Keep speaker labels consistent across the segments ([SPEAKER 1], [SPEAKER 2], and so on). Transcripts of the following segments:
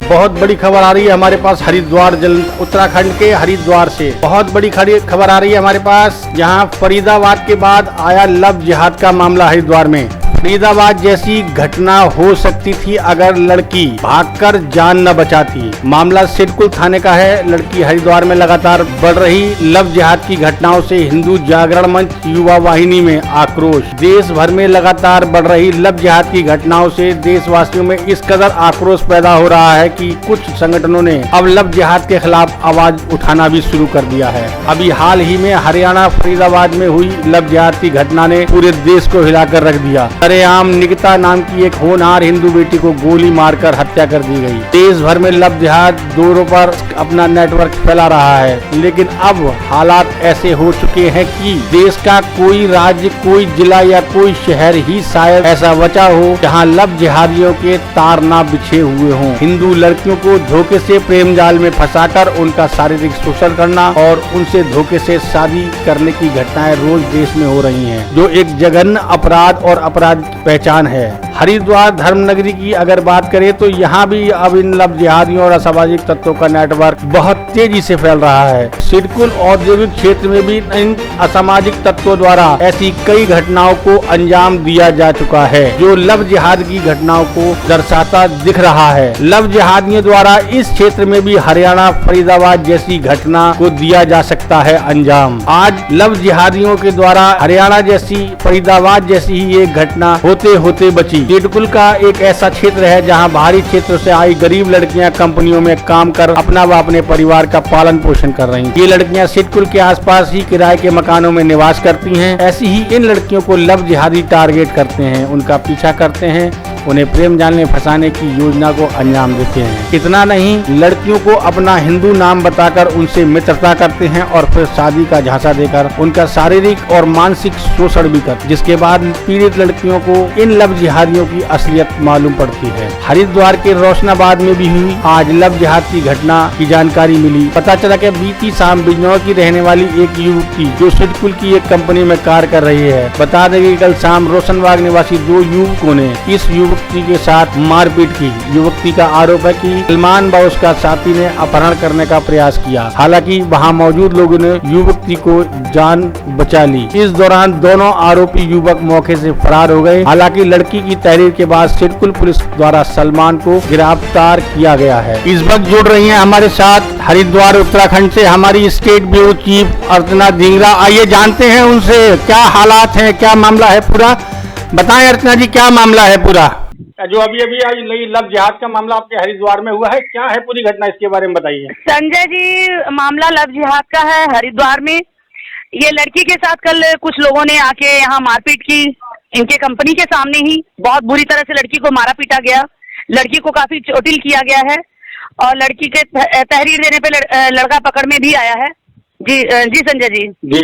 [SPEAKER 1] बहुत बड़ी खबर आ रही है हमारे पास हरिद्वार उत्तराखंड के हरिद्वार से बहुत बड़ी खबर आ रही है हमारे पास। यहाँ फरीदाबाद के बाद आया लव जिहाद का मामला हरिद्वार में। फरीदाबाद जैसी घटना हो सकती थी अगर लड़की भागकर जान न बचाती। मामला सिडकुल थाने का है। लड़की हरिद्वार में लगातार बढ़ रही लव जिहाद की घटनाओं से हिंदू जागरण मंच युवा वाहिनी में आक्रोश। देश भर में लगातार बढ़ रही लव जिहाद की घटनाओं से देशवासियों में इस कदर आक्रोश पैदा हो रहा है कि कुछ संगठनों ने अब लव जिहाद के खिलाफ आवाज उठाना भी शुरू कर दिया है। अभी हाल ही में हरियाणा फरीदाबाद में हुई लव जिहाद की घटना ने पूरे देश को हिलाकर रख दिया। सरेआम निकिता नाम की एक होनहार हिंदू बेटी को गोली मारकर हत्या कर दी गई। देश भर में लव जिहाद दौरों पर अपना नेटवर्क फैला रहा है, लेकिन अब हालात ऐसे हो चुके हैं कि देश का कोई राज्य, कोई जिला या कोई शहर ही शायद ऐसा बचा हो जहां लव जिहादियों के तार ना बिछे हुए हों। हिंदू लड़कियों को धोखे से प्रेम जाल में फंसाकर उनका शारीरिक शोषण करना और उनसे धोखे से शादी करने की घटनाएं रोज देश में हो रही हैं, जो एक जघन्य अपराध और अपराध पहचान है। हरिद्वार धर्मनगरी की अगर बात करें तो यहाँ भी अब इन लव जिहादियों और असामाजिक तत्वों का नेटवर्क बहुत तेजी से फैल रहा है। सिडकुल औद्योगिक क्षेत्र में भी इन असामाजिक तत्वों द्वारा ऐसी कई घटनाओं को अंजाम दिया जा चुका है, जो लव जिहाद की घटनाओं को दर्शाता दिख रहा है। लव जिहादियों द्वारा इस क्षेत्र में भी हरियाणा फरीदाबाद जैसी घटना को दिया जा सकता है अंजाम। आज लव जिहादियों के द्वारा हरियाणा जैसी, फरीदाबाद जैसी ही एक घटना होते होते बची। सिडकुल का एक ऐसा क्षेत्र है जहां बाहरी क्षेत्र से आई गरीब लड़कियां कंपनियों में काम कर अपना व अपने परिवार का पालन पोषण कर रही। ये लड़कियां सिडकुल के आसपास ही किराए के मकानों में निवास करती हैं। ऐसी ही इन लड़कियों को लव जिहादी टारगेट करते हैं, उनका पीछा करते हैं, उन्हें प्रेम जाल में फंसाने की योजना को अंजाम देते हैं। इतना नहीं, लड़कियों को अपना हिंदू नाम बताकर उनसे मित्रता करते हैं और फिर शादी का झांसा देकर उनका शारीरिक और मानसिक शोषण भी करते, जिसके बाद पीड़ित लड़कियों को इन लव जिहादियों की असलियत मालूम पड़ती है। हरिद्वार के रोशनाबाद में भी हुई आज लव जिहाद की घटना की जानकारी मिली। पता चला कि बीती शाम बिजनौर की रहने वाली एक युवती जो सिडकुल की एक कंपनी में कार्य कर रही है। बता दें कि कल शाम रोशनबाग निवासी दो युवकों ने इस युवती के साथ मारपीट की। युवती का आरोप है कि सलमान व उसका साथी ने अपहरण करने का प्रयास किया। हालांकि वहां मौजूद लोगों ने युवती को जान बचा ली। इस दौरान दोनों आरोपी युवक मौके से फरार हो गए। हालांकि लड़की की तहरीर के बाद सिडकुल पुलिस द्वारा सलमान को गिरफ्तार किया गया है। इस वक्त जुड़ रही है हमारे साथ हरिद्वार उत्तराखंड से हमारी स्टेट ब्यूरो चीफ अर्चना धिंगरा। आइए जानते हैं उनसे क्या हालात है, क्या मामला है पूरा। बताएं अर्चना जी, क्या मामला है पूरा? जो अभी अभी आज लव जिहाद का मामला आपके हरिद्वार में हुआ है, क्या है पूरी घटना, इसके बारे में बताइए।
[SPEAKER 2] संजय जी, मामला लव जिहाद का है हरिद्वार में। ये लड़की के साथ कल कुछ लोगों ने आके यहाँ मारपीट की। इनके कंपनी के सामने ही बहुत बुरी तरह से लड़की को मारा पीटा गया। लड़की को काफी चोटिल किया गया है और लड़की के तहरीर देने पे लड़का पकड़ में भी आया है। जी जी संजय जी।
[SPEAKER 1] जी,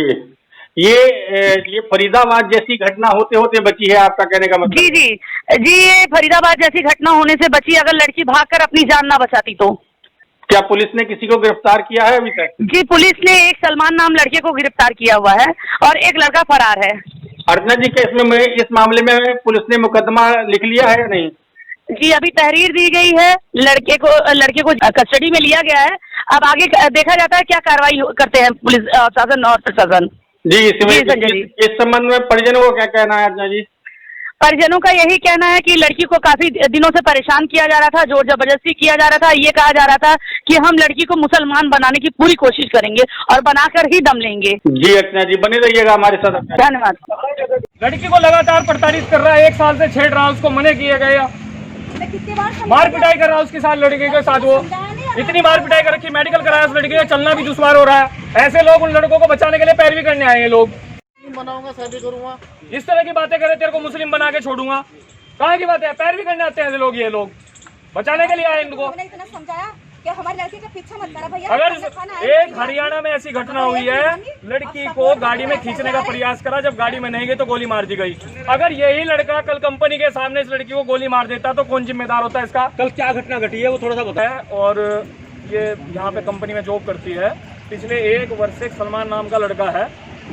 [SPEAKER 1] ये फरीदाबाद जैसी घटना होते होते बची है, आपका कहने का मतलब?
[SPEAKER 2] जी जी जी, ये फरीदाबाद जैसी घटना होने से बची। अगर लड़की भागकर अपनी जान ना बचाती तो।
[SPEAKER 1] क्या पुलिस ने किसी को गिरफ्तार किया है अभी तक?
[SPEAKER 2] जी, पुलिस ने एक सलमान नाम लड़के को गिरफ्तार किया हुआ है और एक लड़का फरार है।
[SPEAKER 1] अर्चना जी, क्या इसमें इस मामले में पुलिस ने मुकदमा लिख लिया है या नहीं?
[SPEAKER 2] जी, अभी तहरीर दी गई है। लड़के को कस्टडी में लिया गया है। अब आगे देखा जाता है क्या कार्रवाई करते हैं पुलिस शासन और प्रशासन।
[SPEAKER 1] जी, इस संबंध में परिजनों को क्या कहना है अर्चना जी?
[SPEAKER 2] परिजनों का यही कहना है कि लड़की को काफी दिनों से परेशान किया जा रहा था, जोर जबरदस्ती किया जा रहा था। ये कहा जा रहा था कि हम लड़की को मुसलमान बनाने की पूरी कोशिश करेंगे और बनाकर ही दम लेंगे।
[SPEAKER 1] जी अर्चना जी, बने रहिएगा हमारे साथ।
[SPEAKER 2] धन्यवाद।
[SPEAKER 3] लड़की को लगातार प्रताड़ित कर रहा है, 1 साल से छेड़ रहा है, उसको मना किया गया, मार पिटाई कर रहा है उसके साथ, लड़के के साथ। वो इतनी मार पिटाई कर रखी, मेडिकल कराया उस लड़के का, चलना भी दुश्वार हो रहा है। ऐसे लोग उन लड़कों को बचाने के लिए पैरवी करने आए हैं। लोग
[SPEAKER 4] बनाऊंगा, शादी करूंगा,
[SPEAKER 3] इस तरह की बातें करे, तेरे को मुस्लिम बना के छोड़ूंगा, कहाँ की बात है? पैरवी करने आते हैं लोग, ये लोग बचाने के लिए आए इनको।
[SPEAKER 5] इतना समझाया कि हमारे लड़के का पीछा मत करा भैया।
[SPEAKER 3] अगर एक हरियाणा में ऐसी घटना हुई है, लड़की को गाड़ी में खींचने का प्रयास करा, जब गाड़ी में नहीं गई तो गोली मार दी गई। अगर यही लड़का कल कंपनी के सामने इस लड़की को गोली मार देता तो कौन जिम्मेदार होता है इसका? कल क्या घटना घटी है वो थोड़ा सा बताया। और ये यहाँ पे कंपनी में जॉब करती है। पिछले 1 वर्ष से सलमान नाम का लड़का है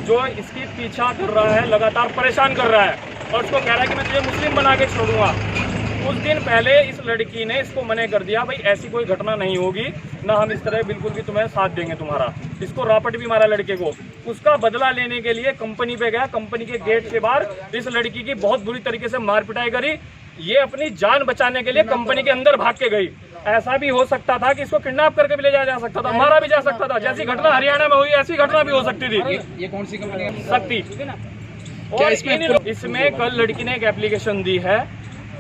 [SPEAKER 3] जो इसकी पीछा कर रहा है, लगातार परेशान कर रहा है और उसको कह रहा है कि मैं तुझे मुस्लिम बना के छोड़ूंगा। कुछ दिन पहले इस लड़की ने इसको मना कर दिया, भाई ऐसी कोई घटना नहीं होगी ना, हम इस तरह बिल्कुल भी तुम्हें साथ देंगे तुम्हारा। इसको रापट भी मारा लड़के को। उसका बदला लेने के लिए कंपनी पे गया, कंपनी के गेट के बाहर इस लड़की की बहुत बुरी तरीके से मार पिटाई करी। ये अपनी जान बचाने के लिए कंपनी के अंदर भाग के गई। ऐसा भी हो सकता था कि इसको किडनैप करके भी ले जाया जा सकता था, मारा भी जा सकता था। जैसी घटना हरियाणा में हुई ऐसी घटना भी हो सकती थी।
[SPEAKER 6] ये कौन सी कंपनी है?
[SPEAKER 3] शक्ति। और इसमें कल लड़की ने एक एप्लीकेशन दी है,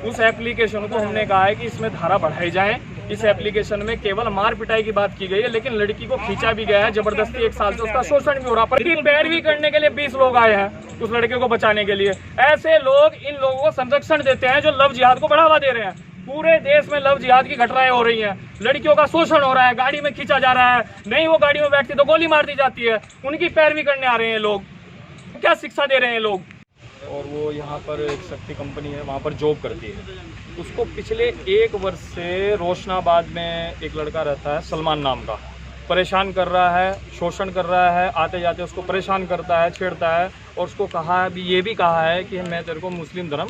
[SPEAKER 3] उस एप्लीकेशन को हमने कहा है कि इसमें धारा बढ़ाई जाए। इस एप्लीकेशन में केवल मार पिटाई की बात की गई है, लेकिन लड़की को खींचा भी गया है जबरदस्ती, 1 साल से उसका शोषण भी हो रहा है। पैरवी करने के लिए 20 लोग आए हैं उस लड़के को बचाने के लिए। ऐसे लोग इन लोगों को संरक्षण देते हैं जो लव जिहाद को बढ़ावा दे रहे हैं। पूरे देश में लव जिहाद की घटनाएं हो रही हैं, लड़कियों का शोषण हो रहा है, गाड़ी में खींचा जा रहा है, नहीं वो गाड़ी में बैठती तो गोली मार दी जाती है। उनकी पैरवी करने आ रहे हैं लोग, क्या शिक्षा दे रहे हैं लोग। और वो यहाँ पर एक शक्ति कंपनी है, वहाँ पर जॉब करती है। उसको पिछले 1 वर्ष से रोशनाबाद में एक लड़का रहता है सलमान नाम का, परेशान कर रहा है, शोषण कर रहा है, आते जाते उसको परेशान करता है, छेड़ता है। और उसको कहा है, ये भी कहा है कि मैं तेरे को मुस्लिम धर्म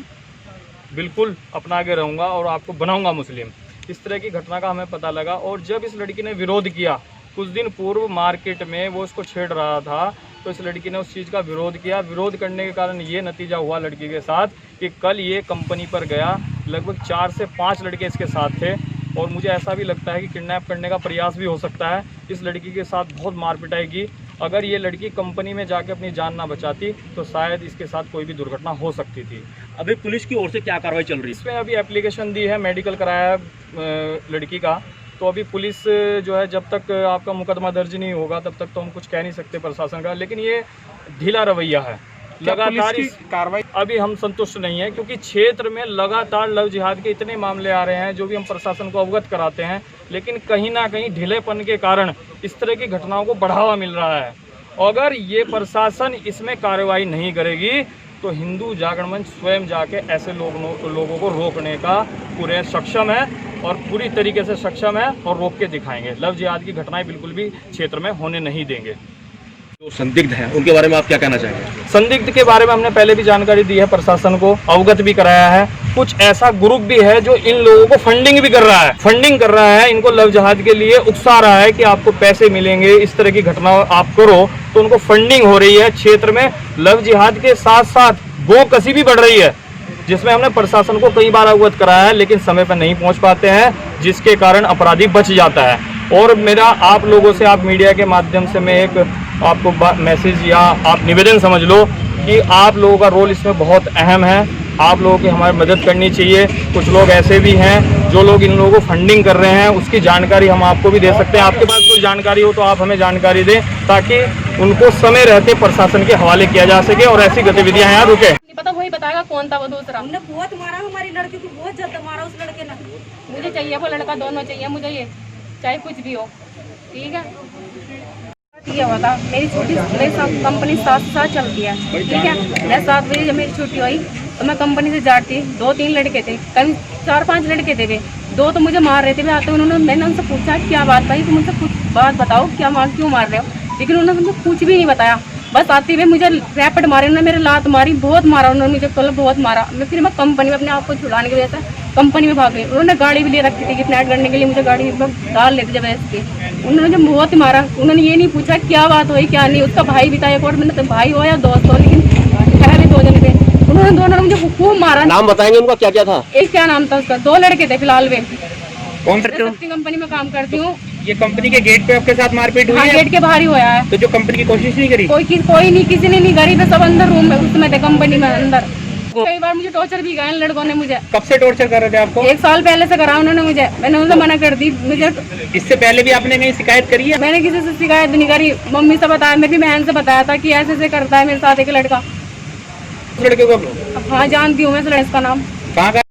[SPEAKER 3] बिल्कुल अपना के रहूँगा और आपको बनाऊँगा मुस्लिम। इस तरह की घटना का हमें पता लगा। और जब इस लड़की ने विरोध किया, कुछ दिन पूर्व मार्केट में वो उसको छेड़ रहा था, तो इस लड़की ने उस चीज़ का विरोध किया। विरोध करने के कारण ये नतीजा हुआ लड़की के साथ कि कल ये कंपनी पर गया, लगभग 4 से 5 लड़के इसके साथ थे। और मुझे ऐसा भी लगता है कि किडनैप करने का प्रयास भी हो सकता है। इस लड़की के साथ बहुत मार पिटाई की। अगर ये लड़की कंपनी में जाके अपनी जान ना बचाती तो शायद इसके साथ कोई भी दुर्घटना हो सकती थी।
[SPEAKER 6] अभी पुलिस की ओर से क्या कार्रवाई चल रही है?
[SPEAKER 3] इसमें अभी एप्लीकेशन दी है, मेडिकल कराया है लड़की का। तो अभी पुलिस जो है, जब तक आपका मुकदमा दर्ज नहीं होगा तब तक तो हम कुछ कह नहीं सकते प्रशासन का। लेकिन ये ढीला रवैया है, लगातार इस कार्रवाई अभी हम संतुष्ट नहीं है, क्योंकि क्षेत्र में लगातार लव जिहाद के इतने मामले आ रहे हैं जो भी हम प्रशासन को अवगत कराते हैं, लेकिन कहीं ना कहीं ढीलेपन के कारण इस तरह की घटनाओं को बढ़ावा मिल रहा है। अगर ये प्रशासन इसमें कार्रवाई नहीं करेगी तो हिंदू जागरण मंच स्वयं जाके ऐसे लोगों को रोकने का पूरे सक्षम है और पूरी तरीके से सक्षम है और रोक के दिखाएंगे। लव जिहाद की घटनाएं बिल्कुल भी क्षेत्र में होने नहीं देंगे।
[SPEAKER 6] जो संदिग्ध हैं उनके बारे में आप क्या कहना चाहेंगे?
[SPEAKER 3] संदिग्ध के बारे में हमने पहले भी जानकारी दी है, प्रशासन को अवगत भी कराया है। कुछ ऐसा ग्रुप भी है जो इन लोगों को फंडिंग भी कर रहा है, इनको लव जिहाद के लिए उकसा रहा है कि आपको पैसे मिलेंगे, इस तरह की घटना आप करो, तो उनको फंडिंग हो रही है। क्षेत्र में लव जिहाद के साथ साथ गोकसी भी बढ़ रही है, जिसमें हमने प्रशासन को कई बार अवगत कराया है, लेकिन समय पर नहीं पहुंच पाते हैं, जिसके कारण अपराधी बच जाता है। और मेरा आप लोगों से, आप मीडिया के माध्यम से मैं एक आपको मैसेज या आप निवेदन समझ लो कि आप लोगों का रोल इसमें बहुत अहम है। आप लोगों की हमारी मदद करनी चाहिए। कुछ लोग ऐसे भी हैं जो लोग इन लोगों को फंडिंग कर रहे हैं, उसकी जानकारी हम आपको भी दे सकते हैं। आपके पास कोई जानकारी हो तो आप हमें जानकारी दें, ताकि उनको समय रहते प्रशासन के हवाले किया जा सके और ऐसी गतिविधियां यहाँ रुके।
[SPEAKER 5] पता वही बताएगा कौन था वो दूसरा।
[SPEAKER 7] हमने बहुत मारा, हमारी लड़की को बहुत ज्यादा मारा उस लड़के ने।
[SPEAKER 5] मुझे चाहिए वो लड़का, दोनों चाहिए मुझे, ये चाहे कुछ भी हो, ठीक है। ये हुआ था, मेरी छुट्टी, मेरी कंपनी 7 साल चलती है, ठीक है। मैं 7 बजे जब मेरी छुट्टी हुई तो मैं कंपनी से जाती, 2-3 लड़के थे, कभी 4-5 लड़के थे वे, 2 तो मुझे मार रहे थे। वे आते मैंने उनसे पूछा क्या बात भाई, तुम मुझसे कुछ बात बताओ, क्यों मार रहे हो, लेकिन उन्होंने मुझे कुछ भी नहीं बताया। बस आते हुए मुझे रैपिड मारे, उन्होंने मेरे लात मारी, बहुत मारा उन्होंने मुझे, कल बहुत मारा। फिर मैं कंपनी में अपने आप को छुड़ाने की वजह से कंपनी में भाग गई। उन्होंने गाड़ी भी ले रखी थी किडनैप करने के लिए, मुझे गाड़ी में डाल लेते जबरदस्ती। उन्होंने मुझे बहुत ही मारा, उन्होंने ये नहीं पूछा क्या बात हुई क्या नहीं। उसका भाई भी था एक और, मैंने तो भाई हो या दोस्त हो, लेकिन पहले 2 जन थे। उन्होंने दोनों ने मुझे खूब मारा।
[SPEAKER 6] नाम बताएंगे उनका, क्या क्या था?
[SPEAKER 5] एक क्या नाम था उसका, 2 लड़के थे फिलहाल वे।
[SPEAKER 6] कौन
[SPEAKER 5] शक्ति कंपनी में काम करती हूँ।
[SPEAKER 6] ये कंपनी के गेट पे आपके साथ मारपीट हुई
[SPEAKER 5] हाँ,
[SPEAKER 6] है?
[SPEAKER 5] गेट के बाहर ही हुआ है।
[SPEAKER 6] तो जो कंपनी की कोशिश नहीं करी?
[SPEAKER 5] कोई नहीं, किसी ने नहीं करी। सब अंदर रूम में उसमें थे, कंपनी में अंदर। कई बार मुझे टॉर्चर भी किया लड़कों ने मुझे।
[SPEAKER 6] कब से टॉर्चर कर रहे थे आपको?
[SPEAKER 5] 1 साल पहले से करा उन्होंने मुझे, मैंने उनसे मना कर दी। मुझे
[SPEAKER 6] इससे पहले भी आपने कहीं शिकायत करी है?
[SPEAKER 5] मैंने किसी से शिकायत नहीं करी, मम्मी से बताया, मेरी बहन से बताया था कि ऐसे ऐसे करता है मेरे साथ एक लड़का।
[SPEAKER 6] लड़के को?
[SPEAKER 5] हाँ जानती हूँ मैं, इसका नाम।
[SPEAKER 6] कहाँ का?